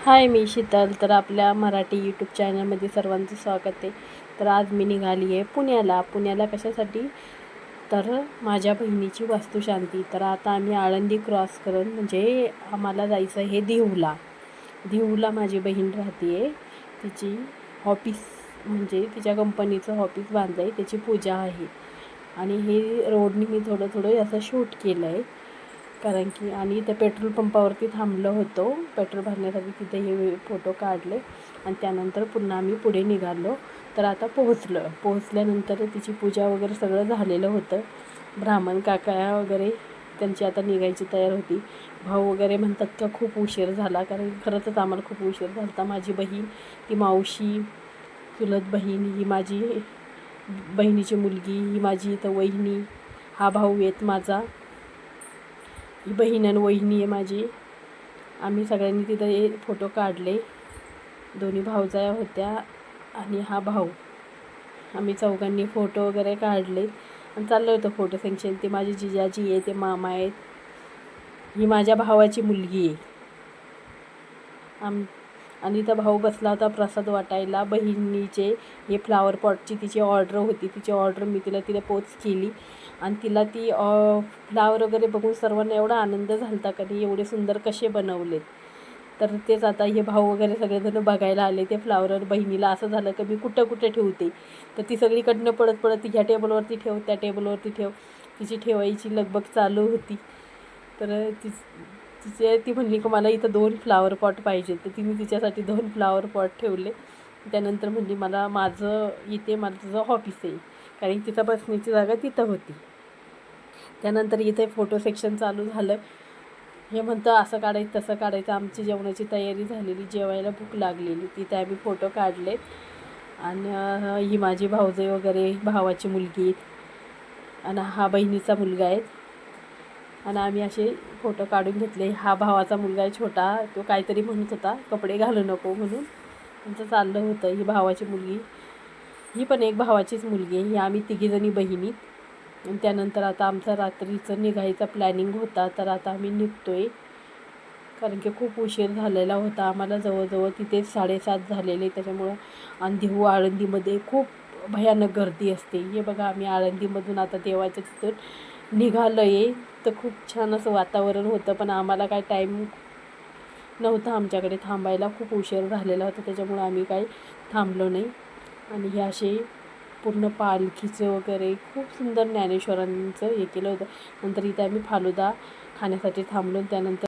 हाय, मी शीतल. तर आपल्या मराठी यूट्यूब चॅनलमध्ये सर्वांचं स्वागत आहे. तर आज मी निघाली आहे पुण्याला कशासाठी? तर माझ्या बहिणीची वास्तुशांती. तर आता आम्ही आळंदी क्रॉस करून म्हणजे आम्हाला जायचं आहे देहूला माझी बहीण राहते आहे. तिची ऑफिस म्हणजे तिच्या कंपनीचं ऑफिस बांधलं आहे, त्याची पूजा आहे. आणि हे रोडनी मी थोडं असं शूट केलं आहे, कारण की आणि इथे पेट्रोल पंपावरती थांबलो होतो पेट्रोल भरण्यासाठी. तिथे हे फोटो काढले आणि त्यानंतर पुन्हा आम्ही पुढे निघालो. तर आता पोहोचल्यानंतर तिची पूजा वगैरे सगळं झालेलं होतं. ब्राह्मण काका वगैरे त्यांची आता निघायची तयार होती. भाऊ वगैरे म्हणतात का खूप उशीर झाला, कारण खरंच आम्हाला खूप उशीर झाला होता. माझी बहीण, ती मावशी, चुलत बहीण, ही माझी बहिणीची मुलगी, ही माझी इथं वहिनी, हा भाऊ आहेत माझा, ही बहीण आणि वहिनी आहे माझी. आम्ही सगळ्यांनी तिथं फोटो काढले. दोन्ही भावजाया होत्या आणि हा भाऊ. आम्ही चौघांनी फोटो वगैरे काढले आणि चाललो होतो फोटो सेक्शन. ते माझी जिजाजी आहे, ते मामा आहेत, ही माझ्या भावाची मुलगी आहे. आणि इथं भाऊ बसला होता प्रसाद वाटायला. बहिणीचे हे फ्लावर पॉटची तिची ऑर्डर होती. तिची ऑर्डर मी तिला पोच केली आणि तिला ती फ्लावर वगैरे बघून सर्वांना एवढा आनंद झाला होता का नाही, एवढे सुंदर कसे बनवलेत. तर तेच आता हे भाऊ वगैरे सगळेजण बघायला आले ते फ्लावर. बहिणीला असं झालं की मी कुठे ठेवते, तर ती सगळीकडनं पळत ह्या टेबलवरती ठेव, त्या टेबलवरती ठेव, तिची ठेवायची लगबग चालू होती. तर ती म्हणली की मला इथं 2 फ्लावर पॉट पाहिजे. तर तिने तिच्यासाठी 2 फ्लावर पॉट ठेवले. त्यानंतर म्हणली माझं तुझं ऑफिस आहे, कारण तिचा बसण्याची जागा तिथं होती. त्यानंतर इथे फोटो सेक्शन चालू झालं. हे म्हणतं असं काढायचं तसं काढायचं. आमची जेवणाची तयारी झालेली, जेवायला भूक लागलेली. तिथे आम्ही फोटो काढले. आणि ही माझी भाऊजाई वगैरे, भावाची मुलगी आणि हा बहिणीचा मुलगा आहे. आणि आम्ही असे फोटो काढून घेतले. हा भावाचा मुलगा आहे छोटा, तो काहीतरी म्हणत होता कपडे घालू नको म्हणून. त्यांचं चाललं होतं. ही भावाची मुलगी, ही पण एक भावाचीच मुलगी आहे. ही आम्ही तिघीजणी बहिणी. आणि त्यानंतर आता आमचा रात्रीचं निघायचा प्लॅनिंग होता. तर आता आम्ही निघतो आहे, कारण की खूप उशीर झालेला होता आम्हाला. जवळजवळ तिथे 7:30 झालेले. त्याच्यामुळं आणि देहू आळंदीमध्ये खूप भयानक गर्दी असते. हे बघा, आम्ही आळंदीमधून आता देवाच्या तिथून निघालो आहे. तर खूप छान असं वातावरण होतं, पण आम्हाला काय टाईम नव्हता आमच्याकडे थांबायला. खूप उशीर झालेला होता, त्याच्यामुळं आम्ही काही थांबलो नाही. आणि हे असे पूर्ण पालखीचं वगैरे खूप सुंदर ज्ञानेश्वरांचं हे केलं होतं. नंतर इथे आम्ही फालुदा खाण्यासाठी थांबलो. त्यानंतर